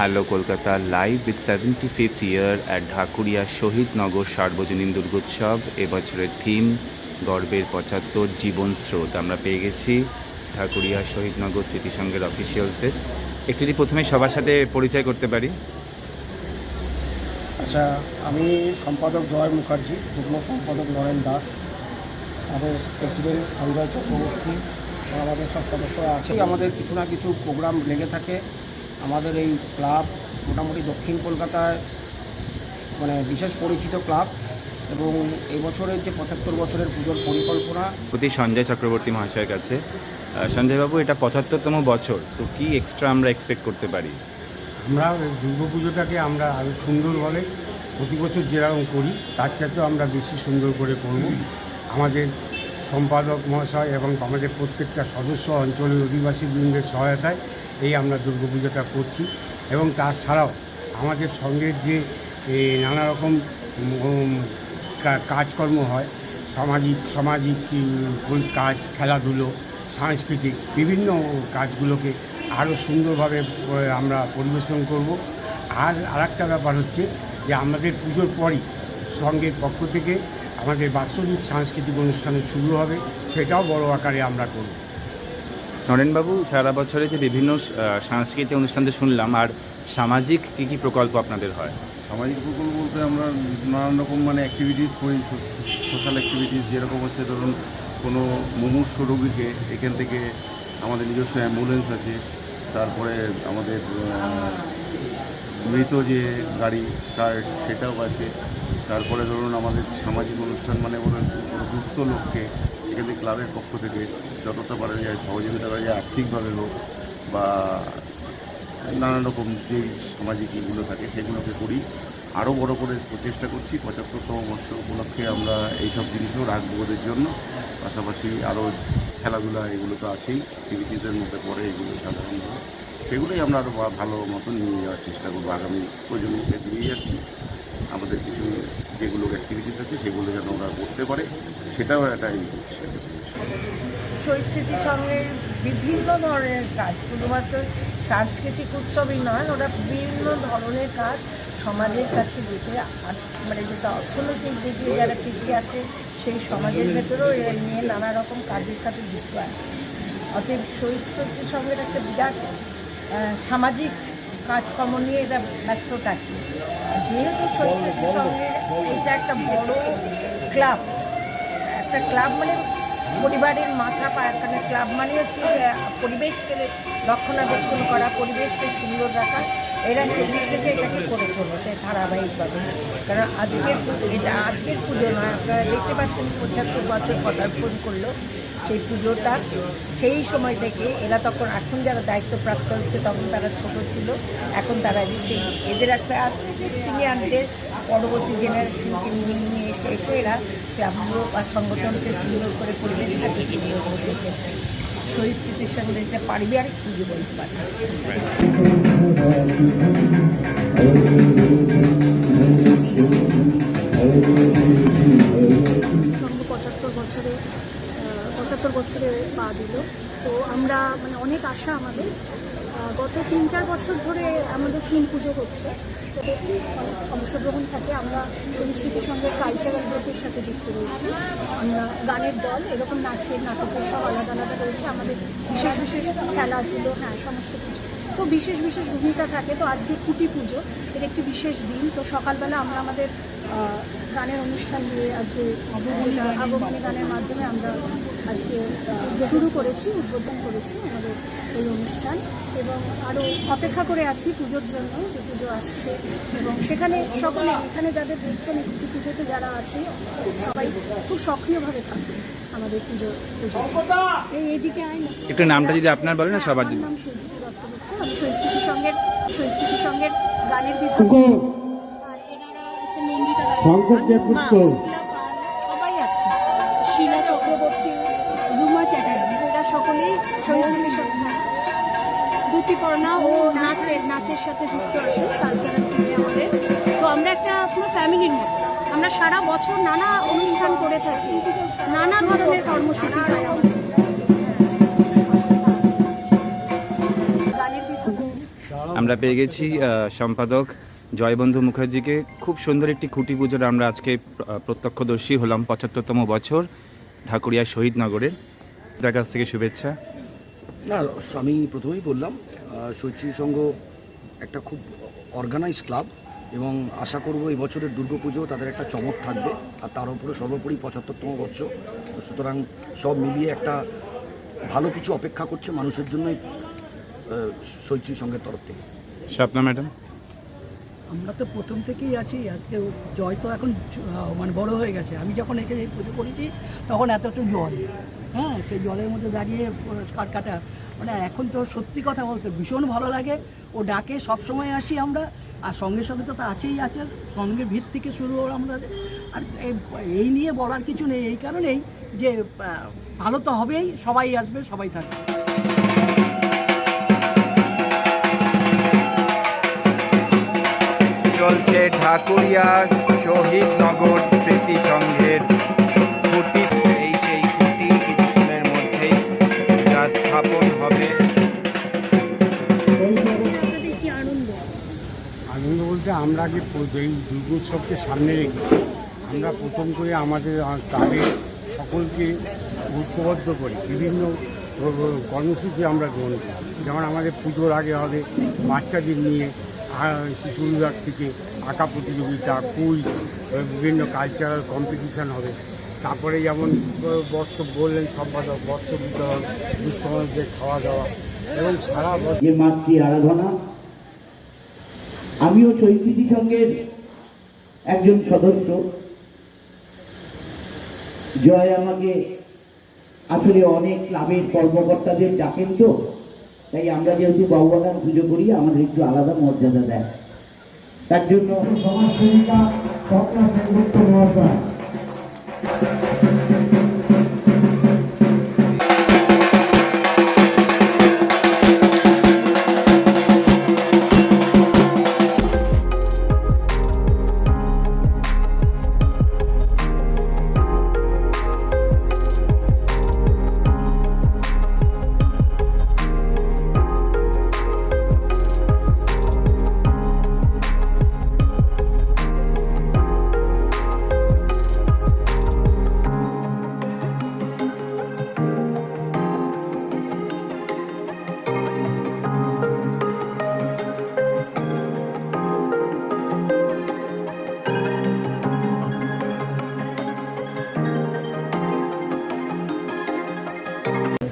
Hello Kolkata live with 75th year at Dhakuria Shahidnagar সার্বজনীন দুর্গোৎসব। এবছরের theme গর্বের 75 জীবন স্রোত। আমরা পেয়ে গেছি ঢাকুরিয়া শহীদনগর স্মৃতিসংঘের অফিসিয়ালসের। একটু যদি প্রথমে সবার সাথে পরিচয় করতে পারি। আচ্ছা, আমি সম্পাদক জয় মুখার্জি, যুগ্ম সম্পাদক নরেন দাস, আমাদের প্রেসিডেন্ট সঞ্জয় চক্রবর্তী, আমাদের সব সদস্যরা আছে। আমাদের কিছু না কিছু প্রোগ্রাম লেগে থাকে। আমাদের এই ক্লাব মোটামুটি দক্ষিণ কলকাতায় বিশেষ পরিচিত ক্লাব, এবং এই বছরের যে 75 বছরের পুজোর পরিকল্পনা প্রতি সঞ্জয় চক্রবর্তী মহাশয়ের কাছে। সঞ্জয়বাবু, এটা 75তম বছর, তো কি এক্সট্রা আমরা এক্সপেক্ট করতে পারি? আমরা দুর্গাপুজোটাকে আমরা আরও সুন্দরভাবে প্রতি বছর যেরকম করি তার চাইতেও আমরা বেশি সুন্দর করে করব। আমাদের সম্পাদক মহাশয় এবং আমাদের প্রত্যেকটা সদস্য অঞ্চলের অধিবাসীবৃন্দের সহায়তায় এই আমরা দুর্গাপুজোটা করছি। এবং তাছাড়াও আমাদের সঙ্গের যে নানা রকম কাজকর্ম হয়, সামাজিক কাজ, খেলাধুলো, সাংস্কৃতিক বিভিন্ন কাজগুলোকে আরও সুন্দরভাবে আমরা পরিবেশন করব। আর আরেকটা ব্যাপার হচ্ছে যে আমাদের পুজোর পরই সঙ্গের পক্ষ থেকে আমাদের বাৎসরিক সাংস্কৃতিক অনুষ্ঠান শুরু হবে, সেটাও বড় আকারে আমরা করব। নরেনবাবু, সারা বছরে যে বিভিন্ন সাংস্কৃতিক অনুষ্ঠান তো শুনলাম, আর সামাজিক কী কী প্রকল্প আপনাদের হয়? সামাজিক প্রকল্প বলতে আমরা নানান রকম অ্যাক্টিভিটিস করি, সোশ্যাল অ্যাক্টিভিটিস। যেরকম হচ্ছে ধরুন কোনো মুমূর্ষ রোগীকে এখান থেকে আমাদের নিজস্ব অ্যাম্বুলেন্স আছে, তারপরে আমাদের মৃত যে গাড়ি তার সেটাও আছে। তারপরে ধরুন আমাদের সামাজিক অনুষ্ঠান কোনো দুস্থ লোককে এখান থেকে ক্লাবের পক্ষ থেকে যতটা পারা যায় সহযোগিতা করা যায়, আর্থিকভাবে হোক বা নানান রকম যে সামাজিক ইগুলো থাকে সেগুলোকে করি। আরও বড় করে প্রচেষ্টা করছি 75তম বর্ষ উপলক্ষে আমরা এইসব জিনিসও রাখবো ওদের জন্য। পাশাপাশি আরও খেলাধুলা এগুলো তো আছেই, অ্যাক্টিভিটিসের মধ্যে পড়ে এগুলো সাধারণত। সেগুলোই আমরা আরও ভালো মতন নিয়ে যাওয়ার চেষ্টা করবো। আগামী প্রজন্মকে দিয়ে যাচ্ছি আমাদের কিছু যেগুলো অ্যাক্টিভিটিস আছে সেগুলো যেন ওরা করতে পারে, সেটাও একটা ই করছে। শহীদ স্মৃতিসংঘের বিভিন্ন ধরনের কাজ, শুধুমাত্র সাংস্কৃতিক উৎসবই নয়, ওরা বিভিন্ন ধরনের কাজ সমাজের কাছে যেতে যেটা অর্থনৈতিক দিকে যারা পিছিয়ে আছে সেই সমাজের ভেতরেও এরা নিয়ে নানা রকম কাজের সাথে যুক্ত আছে। অতএব শহীদ স্মৃতিসংঘের একটা বিরাট সামাজিক কাজকর্ম নিয়ে এরা ব্যস্ত থাকে। যেহেতু শহীদ স্মৃতিসংঘের এটা একটা বড় ক্লাব, একটা ক্লাব পরিবারের মাথা পায়খানা। ক্লাব হচ্ছে পরিবেশকে রক্ষণাবেক্ষণ করা, পরিবেশকে সুন্দর রাখা। এরা সেদিক থেকে এটাকে করে চলেছে ধারাবাহিকভাবে। কারণ আজকের পুজো নয়, আপনারা দেখতে পাচ্ছেন 75 বছর পদার্পণ করলো সেই পুজোটা। সেই সময় থেকে এরা এখন যারা দায়িত্বপ্রাপ্ত হচ্ছে তখন তারা ছোট ছিল, এখন তারা এদের একটা আছে যে সিনিয়রদের পরবর্তী জেনারেশনকে নিয়ে এসে এরা ক্লাবগুলো বা সংগঠনকে সুন্দর করে পরিবেশটাকে সুন্দর করে রেখেছে। শহীদ স্মৃতিসংঘের এটা পারিবারিক পুজো বলতে পারে। সংঘ 75 বছরে পা দিল। তো আমরা অনেক আশা আমাদের। গত 3-4 বছর ধরে আমাদের 3 পুজো হচ্ছে, অংশগ্রহণ থাকে। আমরা শহীদ স্মৃতিসংঘের কালচারাল গ্রুপের সাথে যুক্ত রয়েছি। আমরা গানের দল, এরকম নাটকের সব আলাদা আলাদা রয়েছে। আমাদের বিশেষ খেলাধুলো, সমস্ত কিছু তো বিশেষ ভূমিকা থাকে। তো আজকে খুঁটি পুজো, এর একটি বিশেষ দিন। তো সকালবেলা আমরা আমাদের গানের অনুষ্ঠান দিয়ে আজকে আগমনী গানের মাধ্যমে আমরা আজকে শুরু করেছি, উদ্বোধন করেছি আমাদের এই অনুষ্ঠান। এবং আরও অপেক্ষা করে আছি পুজোর জন্য, যে পুজো আসছে। এবং সেখানে সকলে এখানে যাদের দেখছেন একটি পুজোতে যারা আছে সবাই খুব সক্রিয়ভাবে থাকবে আমাদের পুজো। এইদিকে একটু নামটা যদি আপনার বলেন না সবার জন্য। নাম সুজিত দত্তগুপ্ত, আমি শহীদ স্মৃতিসংঘের গানের বিভাগ। আর এনারা হচ্ছে নন্দিতা দাস, সবাই আছে, শিলা চক্রবর্তী, রুমা চ্যাটার্জি, এরা সকলেই শহীদ স্মৃতিসংঘ। দ্যুতিপর্ণা ও নাচের সাথে যুক্ত আছে কালচারাল টিমে আমাদের। তো আমরা একটা পুরো ফ্যামিলির মতো। আমরা সারা বছর নানা অনুষ্ঠান করে থাকি, নানা ধরনের কর্মসূচি হয়। আমরা আমরা পেয়ে গেছি সম্পাদক জয়বন্ধু মুখার্জিকে। খুব সুন্দর একটি খুঁটি পুজোর আমরা আজকে প্রত্যক্ষদর্শী হলাম, ৭৫তম বছর ঢাকুরিয়া শহীদনগরের। তার কাছ থেকে শুভেচ্ছা। না, আমি প্রথমেই বললাম শৈত্রী সংঘ একটা খুব অর্গানাইজ ক্লাব এবং আশা করব এই বছরের দুর্গাপুজো তাদের একটা চমক থাকবে, আর তার উপরে সর্বোপরি ৭৫তম বছর, সুতরাং সব মিলিয়ে একটা ভালো কিছু অপেক্ষা করছে মানুষের জন্যই শৈত্রী সংঘের তরফ থেকে। স্বপ্না ম্যাডাম? আমরা তো প্রথম থেকেই আছি। আজকে জয় তো এখন মানে বড় হয়ে গেছে। আমি যখন এখানে পুজো করেছি তখন এতটা জল, হ্যাঁ, সেই জলের মধ্যে দাঁড়িয়ে কাটা মানে এখন তো সত্যি কথা বলতে ভীষণ ভালো লাগে। ও ডাকে সবসময় আসি আমরা, আর সঙ্গে সঙ্গে তো আসেই আছে, সঙ্গে ভিত থেকে শুরু আমরা। আর এই নিয়ে বলার কিছু নেই, এই কারণেই যে ভালো তো হবেই, সবাই আসবে, সবাই থাকবে। চলছে ঢাকুরিয়া শহীদনগর স্মৃতি সংঘের খুঁটি। এই সেই খুঁটি কিছুক্ষণের মধ্যেই যা স্থাপন হবে। আপনাদের কি আনন্দ? আনন্দ বলতে আমরা আগে এই দুর্গোৎসবকে সামনে রেখে আমরা প্রথম করে আমাদের ক্লাবের সকলকে ঐক্যবদ্ধ করি, বিভিন্ন কর্মসূচি আমরা গ্রহণ করি। যেমন আমাদের পুজোর আগে হবে বাচ্চাদের নিয়ে শিশু বিভাগ থেকে আঁকা প্রতিযোগিতা, কুইজ, বিভিন্ন কালচারাল কম্পিটিশান হবে। তারপরে যেমন বর্ষ বললেন সম্পাদক, বর্ষ বিতরণ, দুস্থ মানুষদের খাওয়া দাওয়া এবং সারা যে মাতৃ আরাধনা। আমিও শৈত্রী সংঘের একজন সদস্য। জয় আমাকে আসলে অনেক ক্লাবের কর্মকর্তাদের ডাকেন, তো তাই আমরা যেহেতু বাউবাগান পুজো করি আমাদের একটু আলাদা মর্যাদা দেয়, তার জন্য সমাজসেবিকা স্বপ্না সেনগুপ্ত মহাশয়।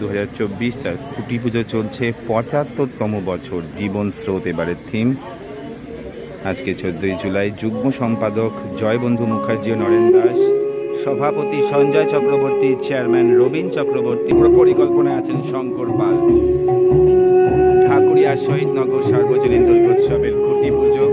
2024 তার খুঁটি পুজো চলছে ৭৫তম বছর, জীবন স্রোত এবারের থিম। আজকে 14ই জুলাই। যুগ্ম সম্পাদক জয়বন্ধু মুখার্জি ও নরেন দাস, সভাপতি সঞ্জয় চক্রবর্তী, চেয়ারম্যান রবীন চক্রবর্তী, পরিকল্পনায় আছেন শঙ্কর পাল। ঢাকুরিয়া শহীদনগর সার্বজনীন দুর্গোৎসবের খুঁটি পুজো